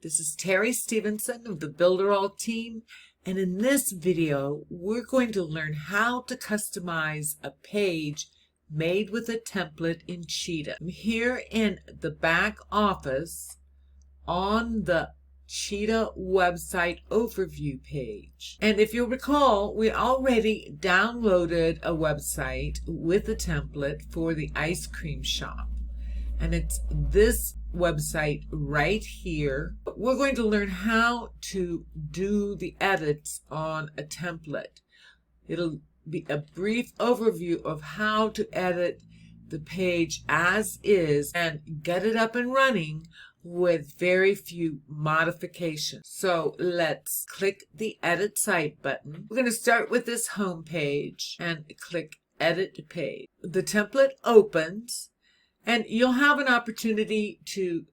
This is Terry Stevenson of the Builderall team, and in this video we're going to learn how to customize a page made with a template in Cheetah. I'm here in the back office on the Cheetah website overview page. And if you'll recall, we already downloaded a website with a template for the ice cream shop. And it's this website right here. We're going to learn how to do the edits on a template. It'll be a brief overview of how to edit the page as is and get it up and running with very few modifications. So let's click the Edit Site button. We're going to start with this home page and click Edit Page. The template opens, and you'll have an opportunity to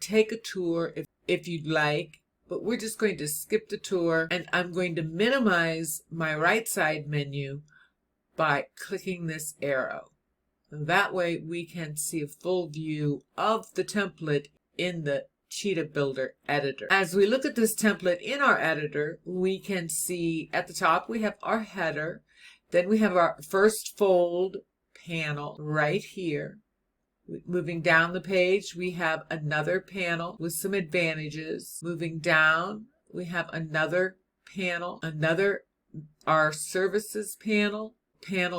take a tour if you'd like, but we're just going to skip the tour, and I'm going to minimize my right side menu by clicking this arrow. That way we can see a full view of the template in the Cheetah Builder editor. As we look at this template in our editor, we can see at the top we have our header, then we have our first fold panel right here. Moving down the page, we have another panel with some advantages. Moving down, we have another panel, our services panel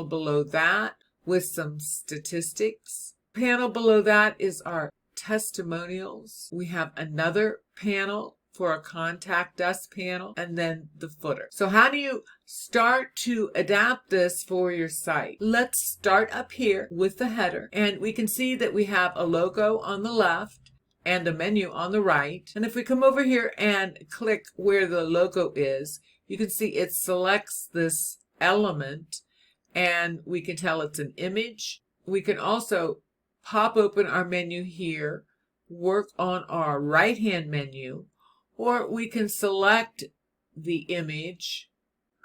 below that with some statistics. Panel below that is our testimonials. We have another panel for a contact us panel, and then the footer. So how do you start to adapt this for your site? Let's start up here with the header, and we can see that we have a logo on the left and a menu on the right. And if we come over here and click where the logo is, you can see it selects this element, and we can tell it's an image. We can also pop open our menu here, work on our right-hand menu, or we can select the image,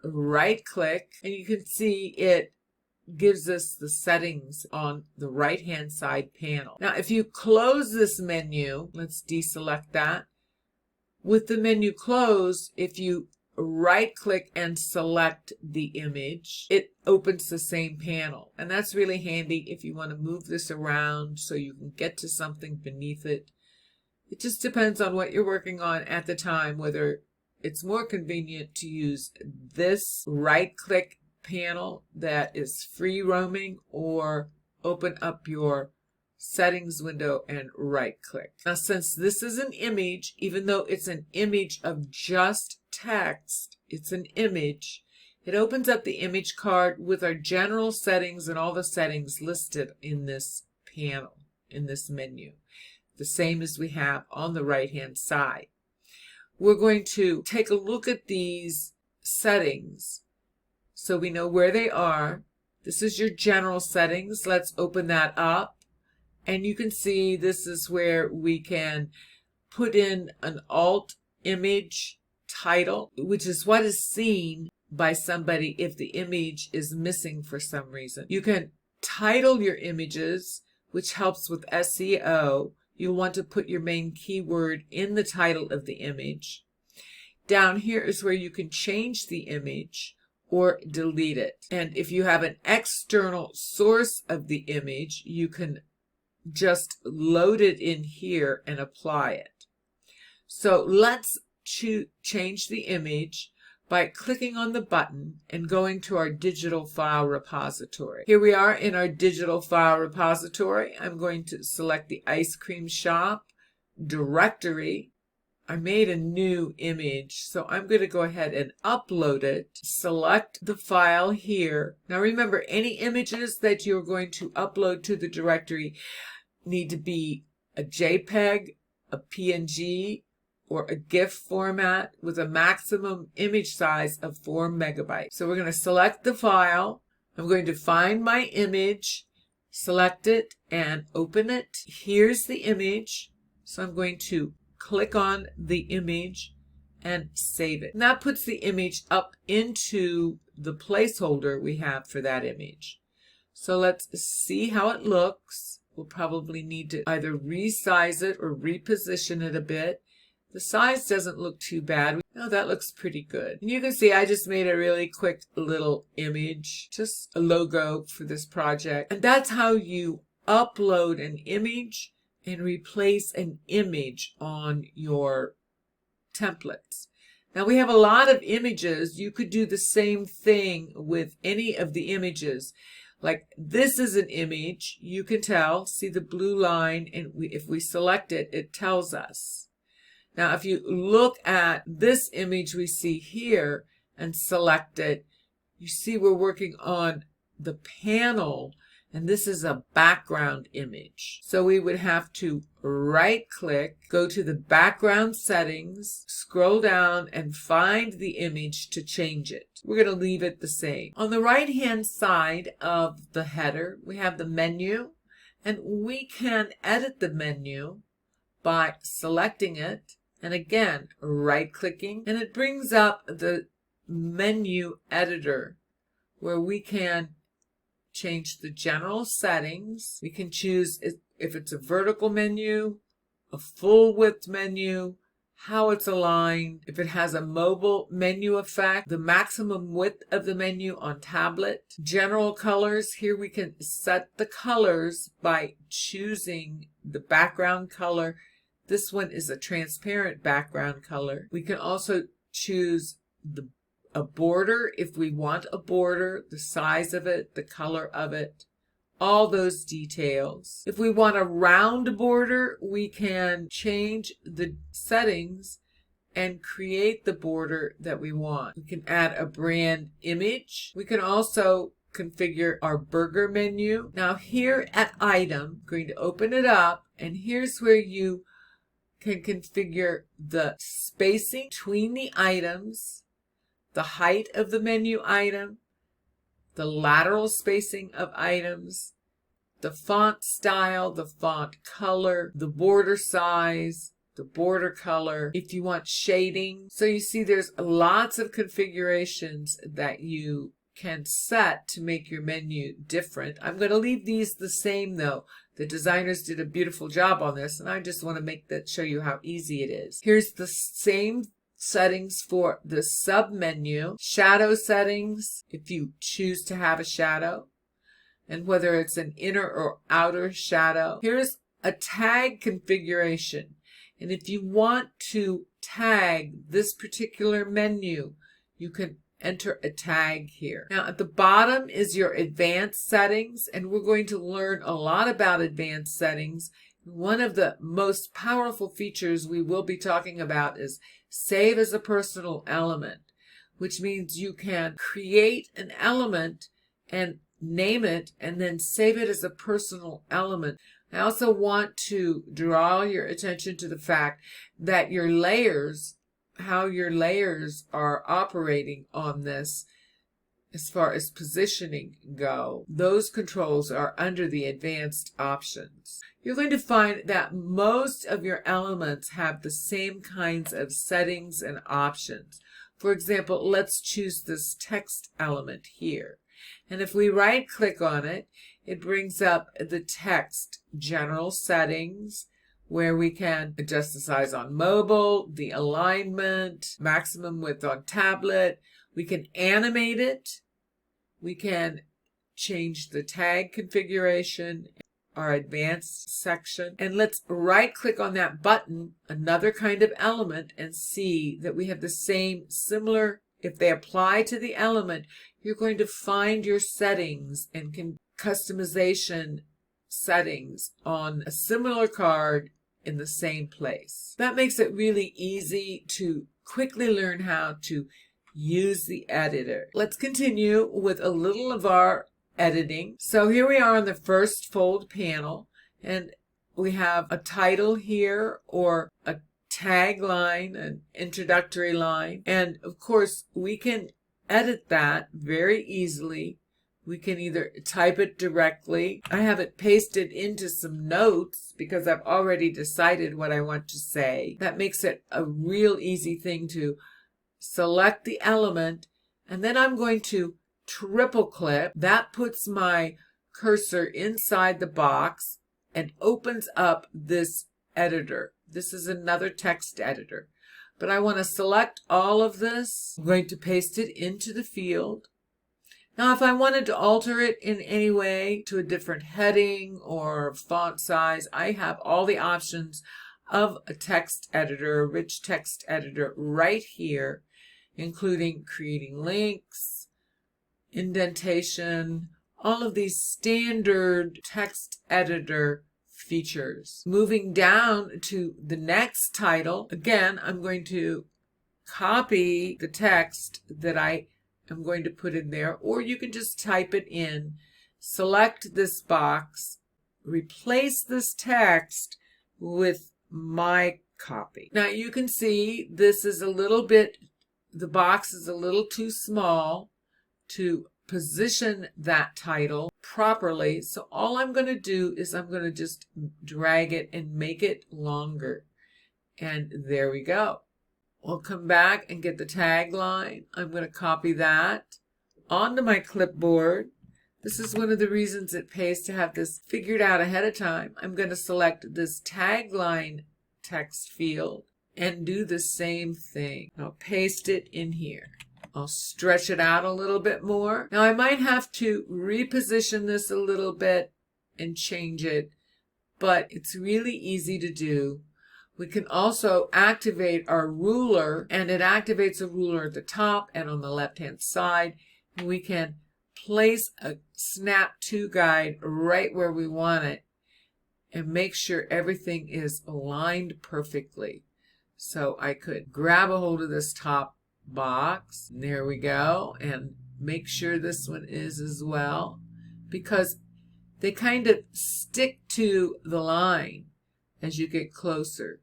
right-click, and you can see it gives us the settings on the right-hand side panel. Now, if you close this menu, let's deselect that. With the menu closed, if you right-click and select the image, it opens the same panel. And that's really handy if you want to move this around so you can get to something beneath it. It just depends on what you're working on at the time, whether it's more convenient to use this right-click panel that is free roaming or open up your settings window and right-click. Now, since this is an image, even though it's an image of just text, it's an image, it opens up the image card with our general settings and all the settings listed in this panel, in this menu. The same as we have on the right-hand side. We're going to take a look at these settings so we know where they are. This is your general settings. Let's open that up. And you can see this is where we can put in an alt image title, which is what is seen by somebody if the image is missing for some reason. You can title your images, which helps with SEO. You'll want to put your main keyword in the title of the image. Down here is where you can change the image or delete it. And if you have an external source of the image, you can just load it in here and apply it. So let's change the image by clicking on the button and going to our digital file repository. Here we are in our digital file repository. I'm going to select the ice cream shop directory. I made a new image, so I'm going to go ahead and upload it. Select the file here. Now remember, any images that you're going to upload to the directory need to be a JPEG, a PNG, or a GIF format with a maximum image size of 4 megabytes. So we're going to select the file. I'm going to find my image, select it, and open it. Here's the image. So I'm going to click on the image and save it. And that puts the image up into the placeholder we have for that image. So let's see how it looks. We'll probably need to either resize it or reposition it a bit. The size doesn't look too bad. Oh, that looks pretty good. And you can see I just made a really quick little image, just a logo for this project. And that's how you upload an image and replace an image on your templates. Now we have a lot of images. You could do the same thing with any of the images. Like this is an image. You can tell, see the blue line, and if we select it, it tells us. Now if you look at this image we see here and select it, you see we're working on the panel, and this is a background image. So we would have to right click, go to the background settings, scroll down and find the image to change it. We're going to leave it the same. On the right hand side of the header, we have the menu, and we can edit the menu by selecting it and again right clicking, and it brings up the menu editor where we can change the general settings. We can choose if it's a vertical menu, a full width menu, how it's aligned, if it has a mobile menu effect, the maximum width of the menu on tablet, general colors. Here we can set the colors by choosing the background color. This one is a transparent background color. We can also choose a border if we want a border, the size of it, the color of it, all those details. If we want a round border, we can change the settings and create the border that we want. We can add a brand image. We can also configure our burger menu. Now here at item, I'm going to open it up, and here's where you can configure the spacing between the items, the height of the menu item, the lateral spacing of items, the font style, the font color, the border size, the border color, if you want shading. So you see there's lots of configurations that you can set to make your menu different. I'm going to leave these the same though. The designers did a beautiful job on this, and I just want to show you how easy it is. Here's the same settings for the sub menu, shadow settings if you choose to have a shadow, and whether it's an inner or outer shadow. Here's a tag configuration, and if you want to tag this particular menu, you can enter a tag here. Now at the bottom is your advanced settings, and we're going to learn a lot about advanced settings. One of the most powerful features we will be talking about is save as a personal element, which means you can create an element and name it and then save it as a personal element. I also want to draw your attention to the fact that your layers, how your layers are operating on this as far as positioning go, those controls are under the advanced options. You're going to find that most of your elements have the same kinds of settings and options. For example, let's choose this text element here. And if we right click on it, it brings up the text general settings, where we can adjust the size on mobile, the alignment, maximum width on tablet. We can animate it. We can change the tag configuration, our advanced section. And let's right click on that button, another kind of element, and see that we have the same similar. If they apply to the element, you're going to find your settings and customization settings on a similar card in the same place. That makes it really easy to quickly learn how to use the editor. Let's continue with a little of our editing. So here we are on the first fold panel, and we have a title here or a tagline, an introductory line, and of course we can edit that very easily. We can either type it directly. I have it pasted into some notes because I've already decided what I want to say. That makes it a real easy thing to select the element, and then I'm going to triple click. That puts my cursor inside the box and opens up this editor. This is another text editor. But I want to select all of this. I'm going to paste it into the field. Now, if I wanted to alter it in any way to a different heading or font size, I have all the options of a text editor, a rich text editor right here, including creating links, indentation, all of these standard text editor features. Moving down to the next title, again, I'm going to copy the text that I am going to put in there, or you can just type it in, select this box, replace this text with my copy. Now you can see this is a little bit, the box is a little too small to position that title properly. So all I'm going to do is I'm going to just drag it and make it longer. And there we go. We'll come back and get the tagline. I'm going to copy that onto my clipboard. This is one of the reasons it pays to have this figured out ahead of time. I'm going to select this tagline text field and do the same thing. I'll paste it in here. I'll stretch it out a little bit more. Now I might have to reposition this a little bit and change it, but it's really easy to do. We can also activate our ruler, and it activates a ruler at the top and on the left-hand side. And we can place a snap to guide right where we want it and make sure everything is aligned perfectly. So I could grab a hold of this top box. There we go. And make sure this one is as well, because they kind of stick to the line as you get closer.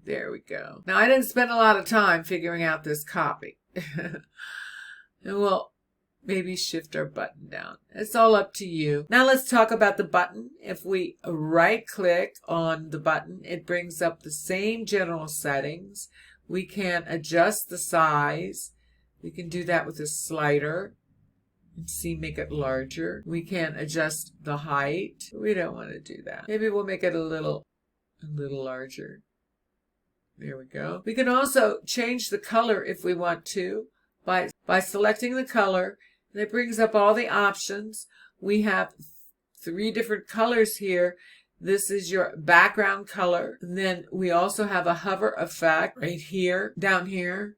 There we go. Now I didn't spend a lot of time figuring out this copy. And we'll maybe shift our button down. It's all up to you. Now let's talk about the button. If we right click on the button, it brings up the same general settings. We can adjust the size. We can do that with a slider. And see, make it larger. We can adjust the height. We don't want to do that. Maybe we'll make it a little larger. There we go. We can also change the color if we want to by selecting the color. And it brings up all the options. We have 3 different colors here. This is your background color. And then we also have a hover effect right here, down here.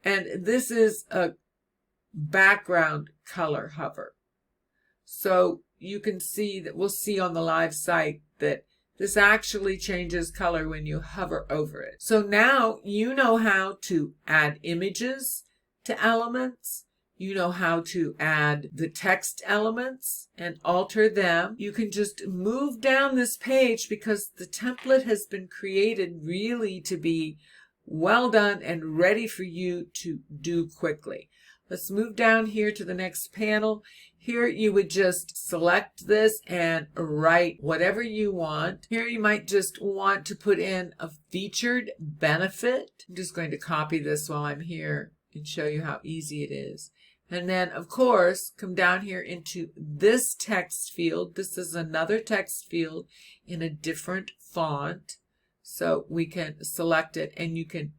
And this is a background color hover. So you can see that we'll see on the live site that this actually changes color when you hover over it. So now you know how to add images to elements. You know how to add the text elements and alter them. You can just move down this page because the template has been created really to be well done and ready for you to do quickly. Let's move down here to the next panel. Here you would just select this and write whatever you want. Here you might just want to put in a featured benefit. I'm just going to copy this while I'm here and show you how easy it is. And then, of course, come down here into this text field. This is another text field in a different font. So we can select it and you can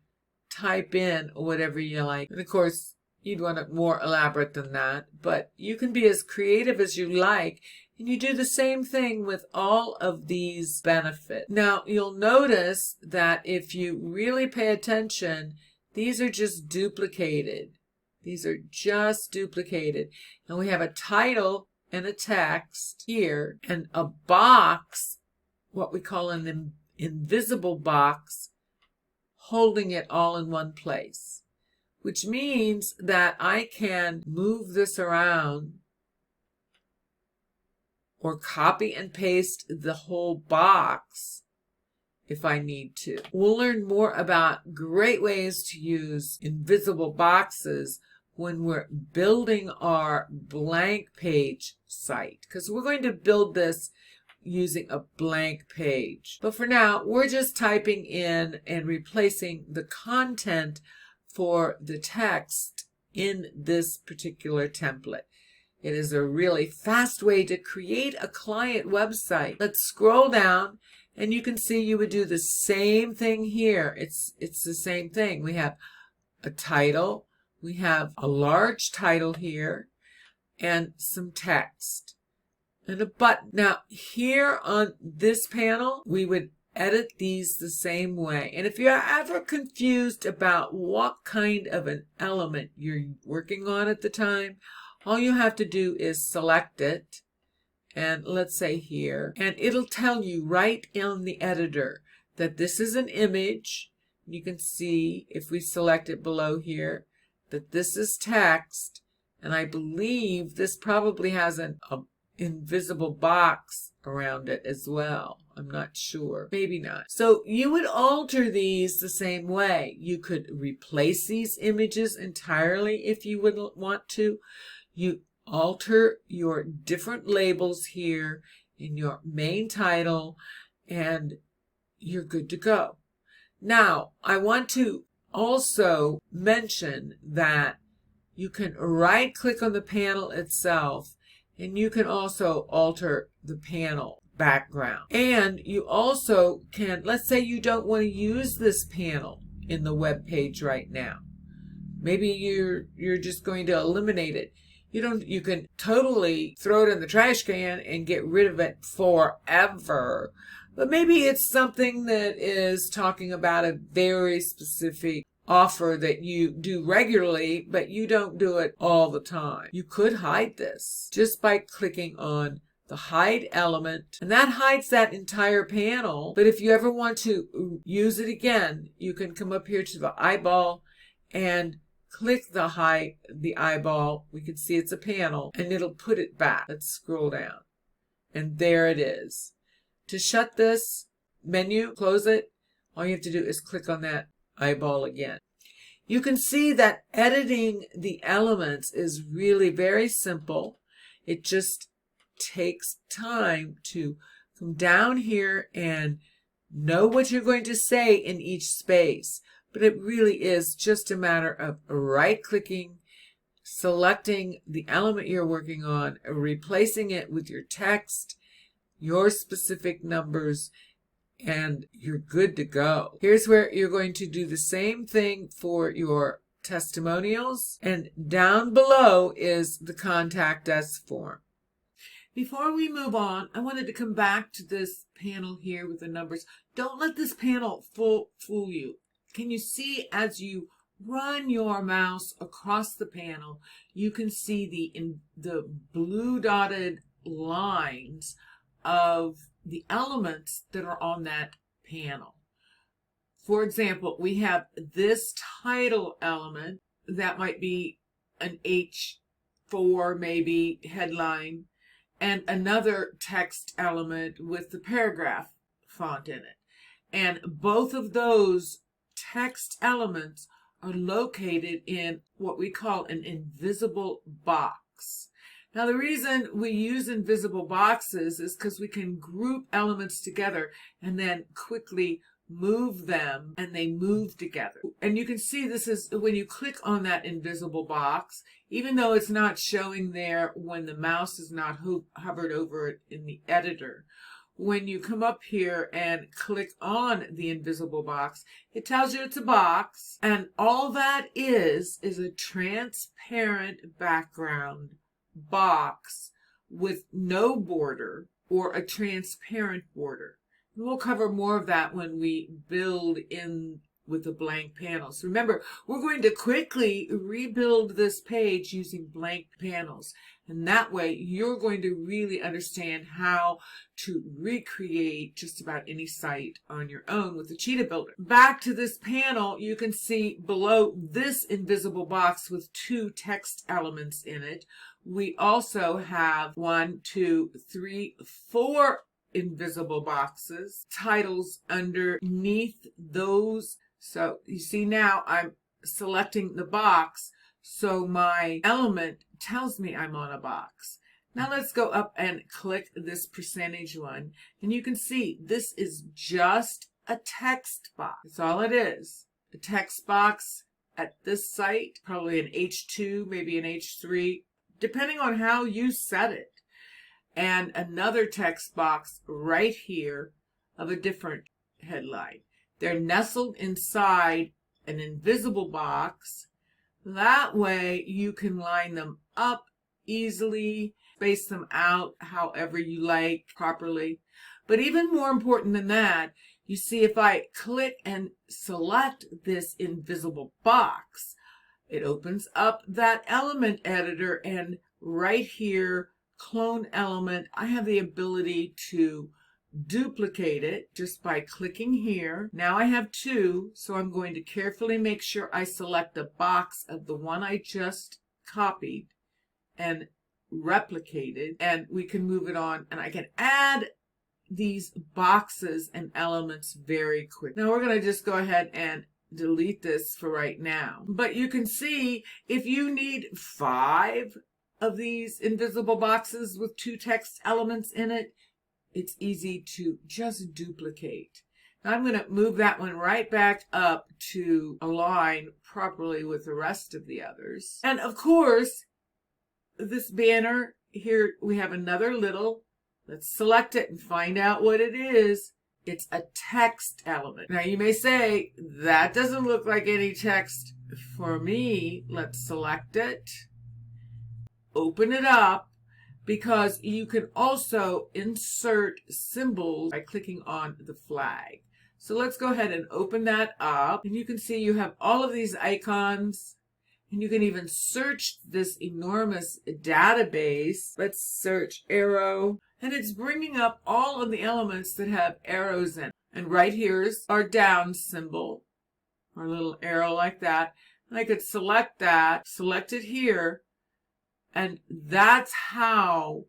type in whatever you like. And of course, you'd want it more elaborate than that, but you can be as creative as you like. And you do the same thing with all of these benefits. Now, you'll notice that if you really pay attention, these are just duplicated. These are just duplicated. And we have a title and a text here and a box, what we call an invisible box, holding it all in one place, which means that I can move this around or copy and paste the whole box if I need to. We'll learn more about great ways to use invisible boxes when we're building our blank page site, because we're going to build this using a blank page. But for now, we're just typing in and replacing the content for the text in this particular template. It is a really fast way to create a client website. Let's scroll down And you can see you would do the same thing here. It's the same thing. We have a title, we have a large title here, and some text, and a button. Now, here on this panel, we would edit these the same way. And if you're ever confused about what kind of an element you're working on at the time, all you have to do is select it, and let's say here, and it'll tell you right in the editor that this is an image. You can see if we select it below here that this is text, and I believe this probably has an invisible box around it as well. I'm not sure. Maybe not. So you would alter these the same way. You could replace these images entirely if you would want to. You alter your different labels here in your main title, and you're good to go. Now, I want to also mention that you can right-click on the panel itself, and you can also alter the panel background. And you also can, let's say you don't want to use this panel in the web page right now. Maybe you're just going to eliminate it. You can totally throw it in the trash can and get rid of it forever. But maybe it's something that is talking about a very specific offer that you do regularly, but you don't do it all the time. You could hide this just by clicking on the hide element, and that hides that entire panel. But if you ever want to use it again, you can come up here to the eyeball and click the eyeball. We can see it's a panel, and it'll put it back. Let's scroll down, and there it is. To shut this menu, close it, all you have to do is click on that eyeball again. You can see that editing the elements is really very simple. It just takes time to come down here and know what you're going to say in each space. But it really is just a matter of right-clicking, selecting the element you're working on, replacing it with your text, your specific numbers, and you're good to go. Here's where you're going to do the same thing for your testimonials, and down below is the contact us form. Before we move on, I wanted to come back to this panel here with the numbers. Don't let this panel fool you. Can you see as you run your mouse across the panel, you can see the blue dotted lines of the elements that are on that panel. For example, we have this title element that might be an H4, maybe headline, and another text element with the paragraph font in it. And both of those text elements are located in what we call an invisible box. Now, the reason we use invisible boxes is because we can group elements together and then quickly move them, and they move together. And you can see this is when you click on that invisible box, even though it's not showing there when the mouse is not hovered over it in the editor. When you come up here and click on the invisible box, it tells you it's a box, and all that is a transparent background box with no border or a transparent border. And we'll cover more of that when we build in with the blank panels. Remember, we're going to quickly rebuild this page using blank panels. And that way, you're going to really understand how to recreate just about any site on your own with the Cheetah Builder. Back to this panel, you can see below this invisible box with two text elements in it, we also have 1, 2, 3, 4 invisible boxes, titles underneath those. So you see now I'm selecting the box, so my element tells me I'm on a box. Now let's go up and click this percentage one, and you can see this is just a text box. That's all it is. A text box at this site, probably an H2, maybe an H3, depending on how you set it. And another text box right here of a different headline. They're nestled inside an invisible box. That way you can line them up easily, space them out however you like properly. But even more important than that, you see if I click and select this invisible box, it opens up that element editor, and right here, clone element, I have the ability to duplicate it just by clicking here. Now I have two, so I'm going to carefully make sure I select the box of the one I just copied and replicated, and we can move it on, and I can add these boxes and elements very quick. Now we're going to just go ahead and delete this for right now. But you can see if you need 5 of these invisible boxes with 2 text elements in it, it's easy to just duplicate. Now I'm going to move that one right back up to align properly with the rest of the others. And of course, this banner here, we have another little, let's select it and find out what it is. It's a text element. Now you may say, that doesn't look like any text for me. Let's select it, open it up, because you can also insert symbols by clicking on the flag. So let's go ahead and open that up, and you can see you have all of these icons, and you can even search this enormous database. Let's search arrow, and it's bringing up all of the elements that have arrows in. And right here's our down symbol, our little arrow like that. And I could select that, select it here, and that's how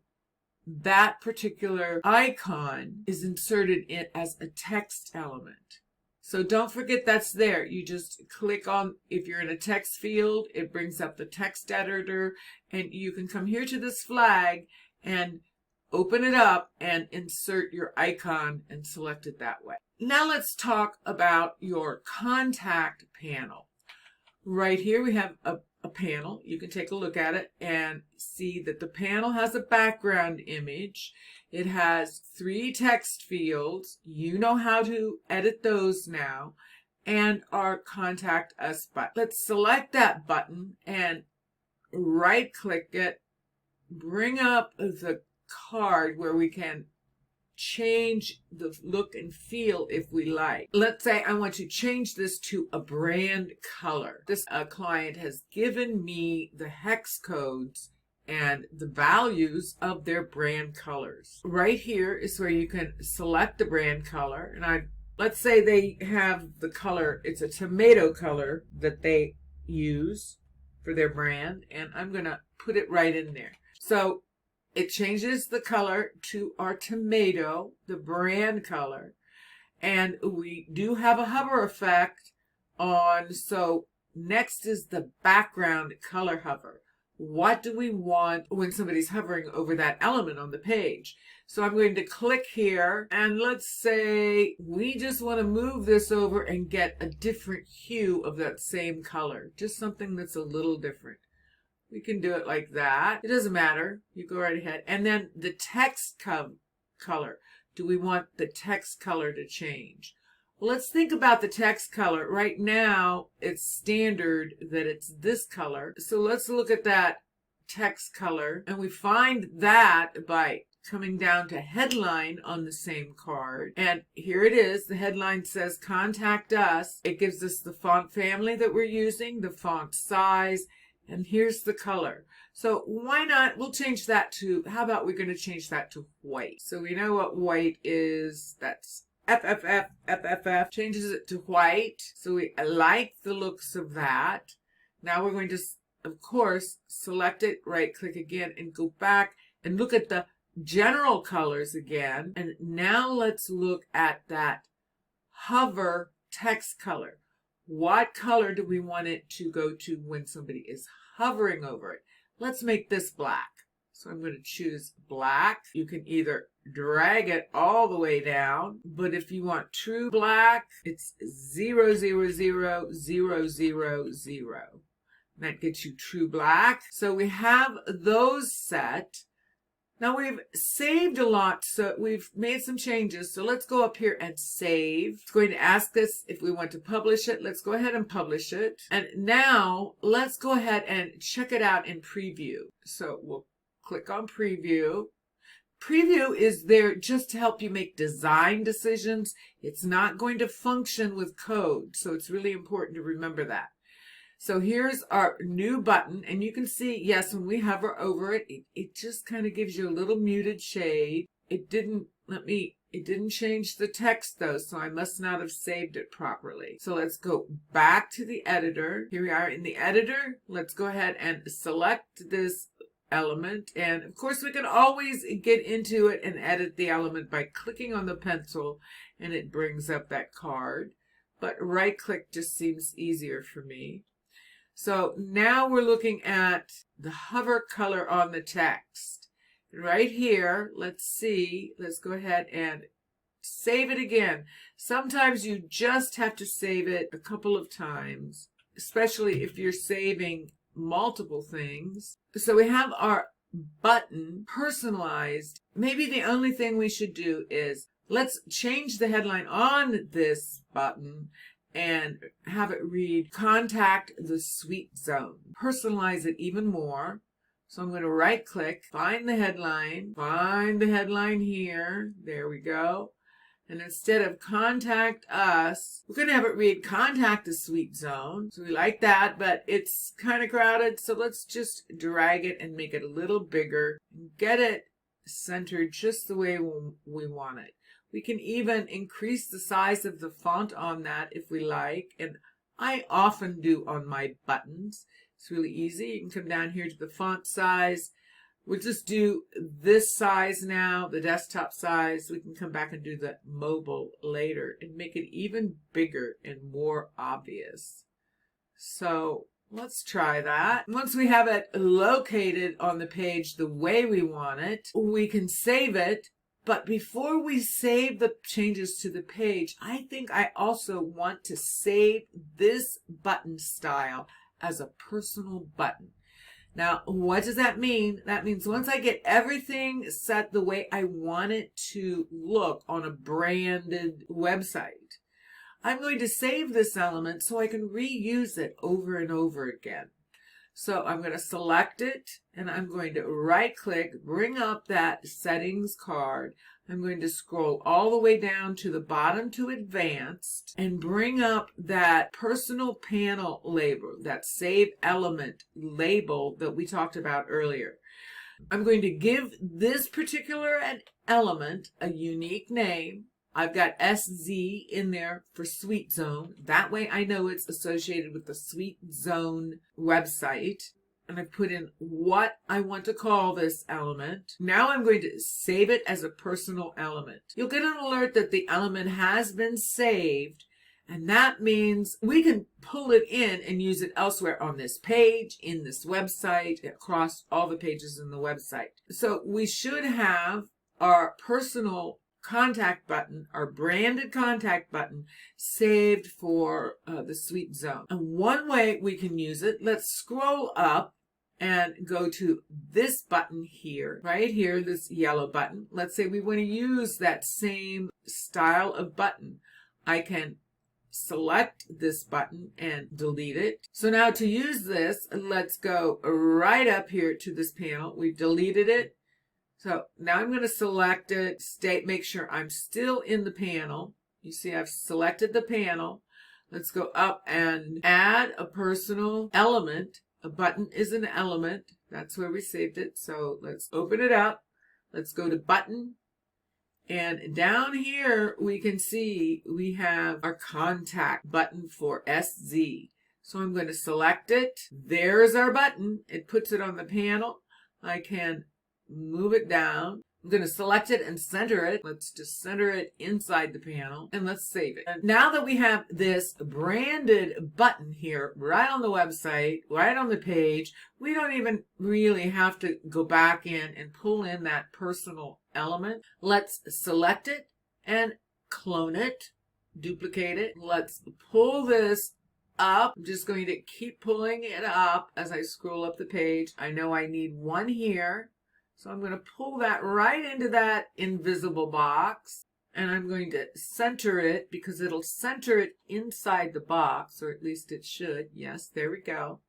that particular icon is inserted in as a text element. So don't forget that's there. You just click on, if you're in a text field, it brings up the text editor, and you can come here to this flag and open it up and insert your icon and select it that way. Now let's talk about your contact panel. Right here we have a panel. You can take a look at it and see that the panel has a background image. It has 3 text fields. You know how to edit those now. And our Contact Us button. Let's select that button and right click it. Bring up the card where we can change the look and feel if we like. Let's say I want to change this to a brand color. This client has given me the hex codes and the values of their brand colors. Right here is where you can select the brand color, and let's say they have the color, it's a tomato color that they use for their brand, and I'm going to put it right in there. So it changes the color to our tomato, the brand color. And we do have a hover effect on, so next is the background color hover. What do we want when somebody's hovering over that element on the page? So I'm going to click here, and let's say we just want to move this over and get a different hue of that same color, just something that's a little different. We can do it like that. It doesn't matter. You go right ahead. And then the text color. Do we want the text color to change? Well, let's think about the text color. Right now, it's standard that it's this color. So let's look at that text color. And we find that by coming down to headline on the same card. And here it is. The headline says Contact Us. It gives us the font family that we're using, the font size, and here's the color. So why not, we'll change that to, how about we're going to change that to white. So we know what white is. That's FFF. Changes it to white. So we like the looks of that. Now we're going to, of course, select it, right click again, and go back and look at the general colors again. And now let's look at that hover text color. What color do we want it to go to when somebody is hovering over it? Let's make this black. So I'm going to choose black. You can either drag it all the way down, but if you want true black, it's 0000000. That gets you true black. So we have those set. Now we've saved a lot, so we've made some changes. So let's go up here and save. It's going to ask us if we want to publish it. Let's go ahead and publish it. And now let's go ahead and check it out in preview. So we'll click on preview. Preview is there just to help you make design decisions. It's not going to function with code, so it's really important to remember that. So here's our new button, and you can see, yes, when we hover over it, it just kind of gives you a little muted shade. It didn't change the text though, so I must not have saved it properly. So let's go back to the editor. Here we are in the editor. Let's go ahead and select this element, and of course we can always get into it and edit the element by clicking on the pencil, and it brings up that card, but right click just seems easier for me. So now we're looking at the hover color on the text. Right here, let's see, let's go ahead and save it again. Sometimes you just have to save it a couple of times, especially if you're saving multiple things. So we have our button personalized. Maybe the only thing we should do is let's change the headline on this button and have it read, "Contact the Sweet Zone." Personalize it even more. So I'm going to right click, find the headline here. There we go. And instead of "contact us," we're going to have it read, "Contact the Sweet Zone." So we like that, but it's kind of crowded. So let's just drag it and make it a little bigger and get it centered just the way we want it. We can even increase the size of the font on that if we like, and I often do on my buttons. It's really easy. You can come down here to the font size. We'll just do this size now, the desktop size. We can come back and do the mobile later and make it even bigger and more obvious. So let's try that. Once we have it located on the page the way we want it, we can save it. But before we save the changes to the page, I think I also want to save this button style as a personal button. Now, what does that mean? That means once I get everything set the way I want it to look on a branded website, I'm going to save this element so I can reuse it over and over again. So I'm going to select it, and I'm going to right click, bring up that settings card. I'm going to scroll all the way down to the bottom to advanced and bring up that personal panel label, that save element label that we talked about earlier. I'm going to give this particular element a unique name. I've got SZ in there for Sweet Zone. That way I know it's associated with the Sweet Zone website. And I put in what I want to call this element. Now I'm going to save it as a personal element. You'll get an alert that the element has been saved. And that means we can pull it in and use it elsewhere on this page, in this website, across all the pages in the website. So we should have our personal contact button, our branded contact button, saved for the Sweet Zone. And one way we can use it, let's scroll up and go to this button here, right here, this yellow button. Let's say we want to use that same style of button. I can select this button and delete it. So now to use this, let's go right up here to this panel. We've deleted it. So now I'm going to select it, make sure I'm still in the panel. You see I've selected the panel. Let's go up and add a personal element. A button is an element. That's where we saved it. So let's open it up. Let's go to button. And down here we can see we have our contact button for SZ. So I'm going to select it. There's our button. It puts it on the panel. I can move it down. I'm going to select it and center it. Let's just center it inside the panel and let's save it. And now that we have this branded button here right on the website, right on the page, we don't even really have to go back in and pull in that personal element. Let's select it and clone it, duplicate it. Let's pull this up. I'm just going to keep pulling it up as I scroll up the page. I know I need one here. So I'm going to pull that right into that invisible box, and I'm going to center it because it'll center it inside the box, or at least it should. Yes, there we go.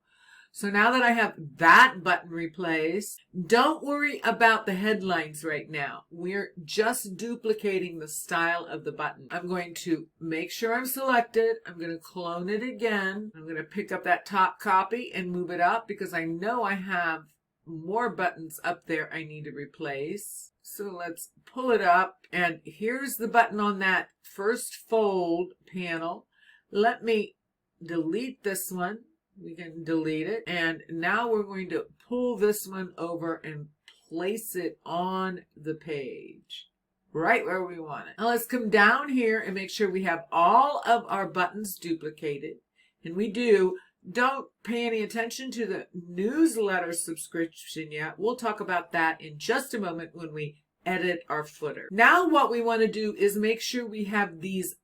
So now that I have that button replaced, don't worry about the headlines right now. We're just duplicating the style of the button. I'm going to make sure I'm selected. I'm going to clone it again. I'm going to pick up that top copy and move it up because I know I have more buttons up there I need to replace. So let's pull it up, and here's the button on that first fold panel. Let me delete this one. We can delete it, and now we're going to pull this one over and place it on the page right where we want it. Now let's come down here and make sure we have all of our buttons duplicated, and we do. Don't pay any attention to the newsletter subscription yet. We'll talk about that in just a moment when we edit our footer. Now what we want to do is make sure we have these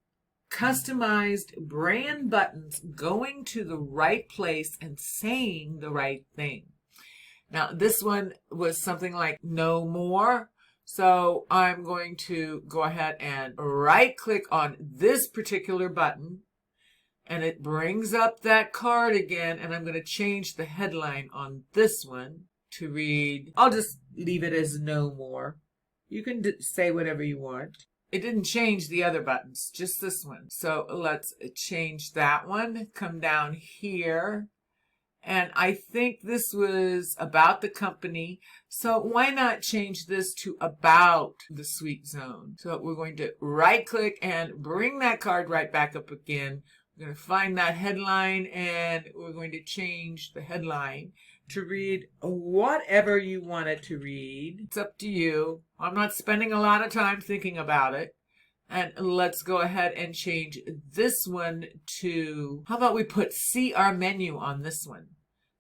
customized brand buttons going to the right place and saying the right thing. Now this one was something like no more. So I'm going to go ahead and right click on this particular button, and it brings up that card again, and I'm going to change the headline on this one to read, I'll just leave it as no more. You can say whatever you want. It didn't change the other buttons, just this one. So let's change that one. Come down here. And I think this was about the company. So why not change this to about the Sweet Zone? So we're going to right click and bring that card right back up again. We're going to find that headline, and we're going to change the headline to read whatever you want it to read. It's up to you. I'm not spending a lot of time thinking about it. And let's go ahead and change this one to, how about we put see our menu on this one?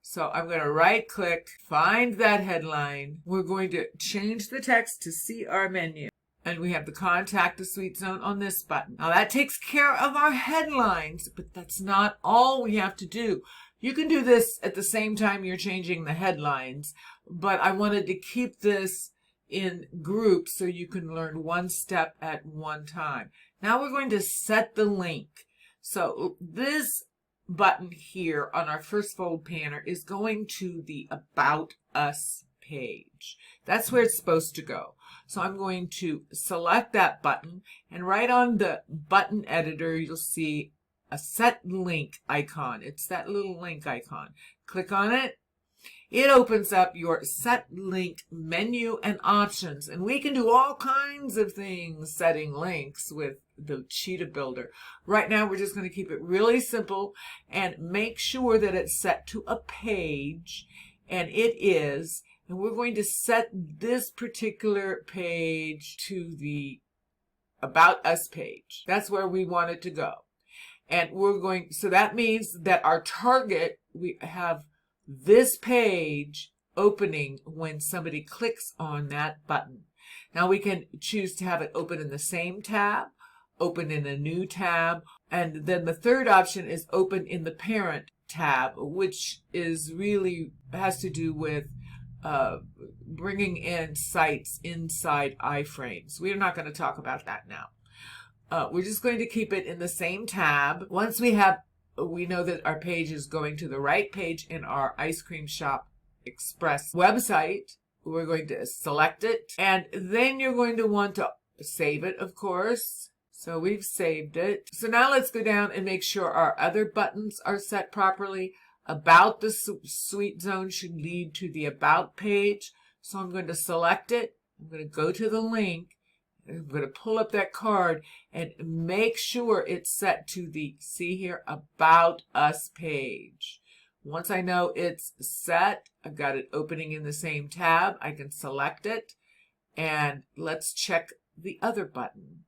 So I'm going to right click, find that headline. We're going to change the text to see our menu. And we have the contact the Sweet Zone on this button. Now that takes care of our headlines, but that's not all we have to do. You can do this at the same time you're changing the headlines, but I wanted to keep this in groups so you can learn one step at one time. Now we're going to set the link. So this button here on our first fold panel is going to the About Us page. That's where it's supposed to go. So I'm going to select that button, and right on the button editor you'll see a set link icon. It's that little link icon. Click on it. It opens up your set link menu and options, and we can do all kinds of things setting links with the Cheetah Builder. Right now we're just going to keep it really simple and make sure that it's set to a page, and it is, and we're going to set this particular page to the About Us page. That's where we want it to go. And we're going, so that means that our target, we have this page opening when somebody clicks on that button. Now we can choose to have it open in the same tab, open in a new tab, and then the third option is open in the parent tab, which is really has to do with bringing in sites inside iframes. We're not going to talk about that now. We're just going to keep it in the same tab. Once we know that our page is going to the right page in our Ice Cream Shop Express website, we're going to select it, and then you're going to want to save it, of course. So we've saved it. So now let's go down and make sure our other buttons are set properly. About the Sweet Zone should lead to the About page. So I'm going to select it. I'm going to go to the link. I'm going to pull up that card and make sure it's set to the, see here, About Us page. Once I know it's set, I've got it opening in the same tab. I can select it, and let's check the other button.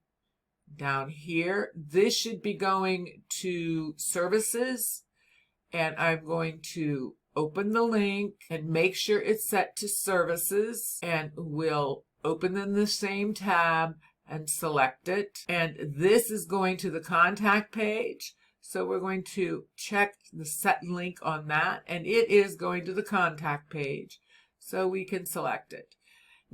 Down here, this should be going to Services, and I'm going to open the link and make sure it's set to Services, and we'll open in the same tab and select it. And this is going to the contact page. So we're going to check the set link on that, and it is going to the contact page. So we can select it.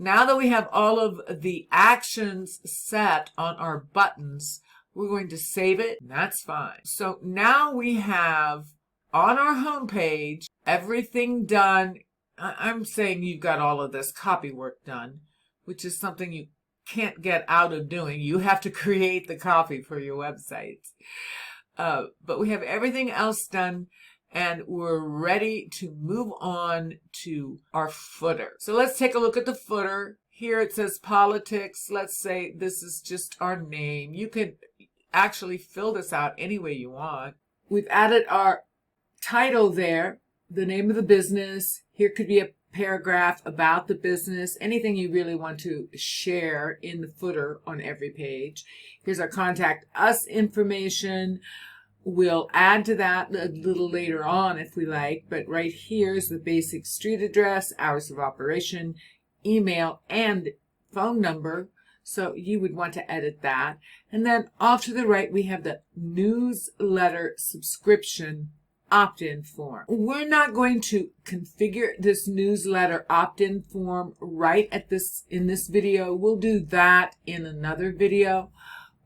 Now that we have all of the actions set on our buttons, we're going to save it, and that's fine. So now we have on our home page everything done. I'm saying you've got all of this copy work done, which is something you can't get out of doing. You have to create the copy for your websites. But we have everything else done, and we're ready to move on to our footer. So let's take a look at the footer. Here it says politics. Let's say this is just our name. You could actually fill this out any way you want. We've added our title there, the name of the business. Here could be a paragraph about the business, anything you really want to share in the footer on every page. Here's our contact us information. We'll add to that a little later on if we like, but right here is the basic street address, hours of operation, email, and phone number. So you would want to edit that. And then off to the right, we have the newsletter subscription opt-in form. We're not going to configure this newsletter opt-in form right in this video. We'll do that in another video,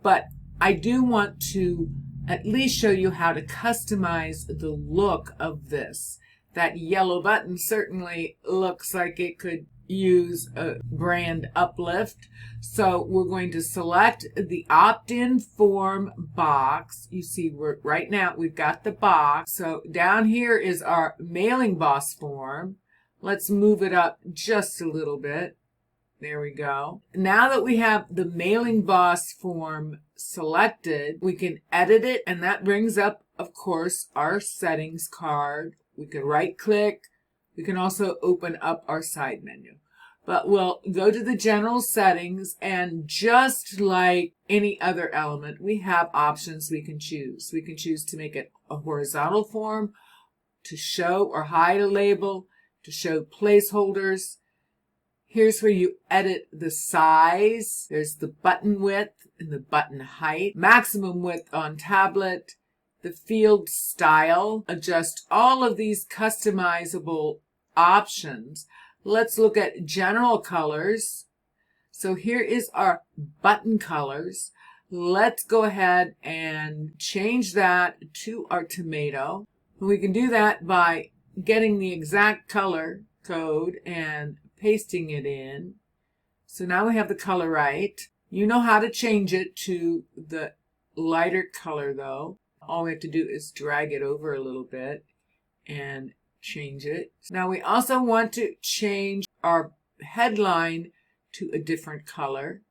but I do want to at least show you how to customize the look of this. That yellow button certainly looks like it could use a brand uplift. So we're going to select the opt-in form box. You see, right now we've got the box. So down here is our mailing boss form. Let's move it up just a little bit. There we go. Now that we have the mailing boss form selected, we can edit it, and that brings up, of course, our settings card. We can right click. We can also open up our side menu. But we'll go to the general settings, and just like any other element, we have options we can choose. We can choose to make it a horizontal form, to show or hide a label, to show placeholders. Here's where you edit the size. There's the button width and the button height, maximum width on tablet, the field style, adjust all of these customizable options. Let's look at general colors. So here is our button colors. Let's go ahead and change that to our tomato. We can do that by getting the exact color code and pasting it in. So now we have the color right. You know how to change it to the lighter color though. All we have to do is drag it over a little bit and change it. Now we also want to change our headline to a different color.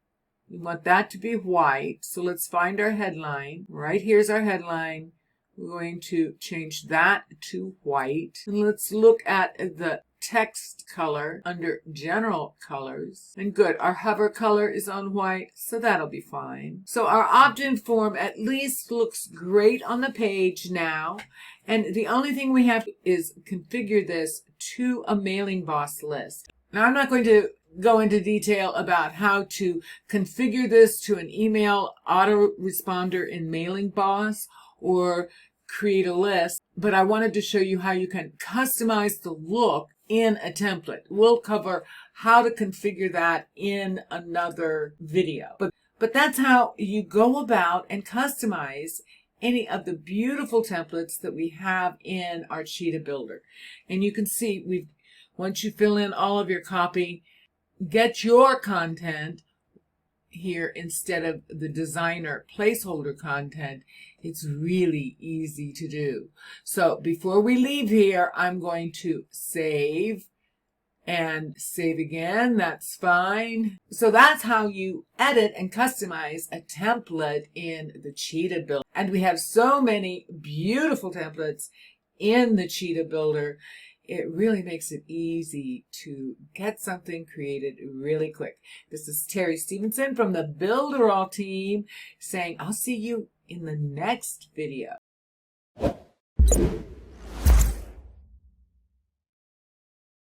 We want that to be white. So let's find our headline. Right here's our headline. We're going to change that to white. And let's look at the text color under general colors. And good, our hover color is on white, so that'll be fine. So our opt-in form at least looks great on the page now. And the only thing we have is configure this to a mailing boss list. Now I'm not going to go into detail about how to configure this to an email autoresponder in Mailing Boss or create a list, but I wanted to show you how you can customize the look in a template. We'll cover how to configure that in another video. But that's how you go about and customize any of the beautiful templates that we have in our Cheetah Builder. And you can see once you fill in all of your copy, get your content here instead of the designer placeholder content, it's really easy to do. So before we leave here, I'm going to save and save again. That's fine. So that's how you edit and customize a template in the Cheetah Builder. And we have so many beautiful templates in the Cheetah Builder. It really makes it easy to get something created really quick. This is Terry Stevenson from the Builderall team saying, I'll see you in the next video.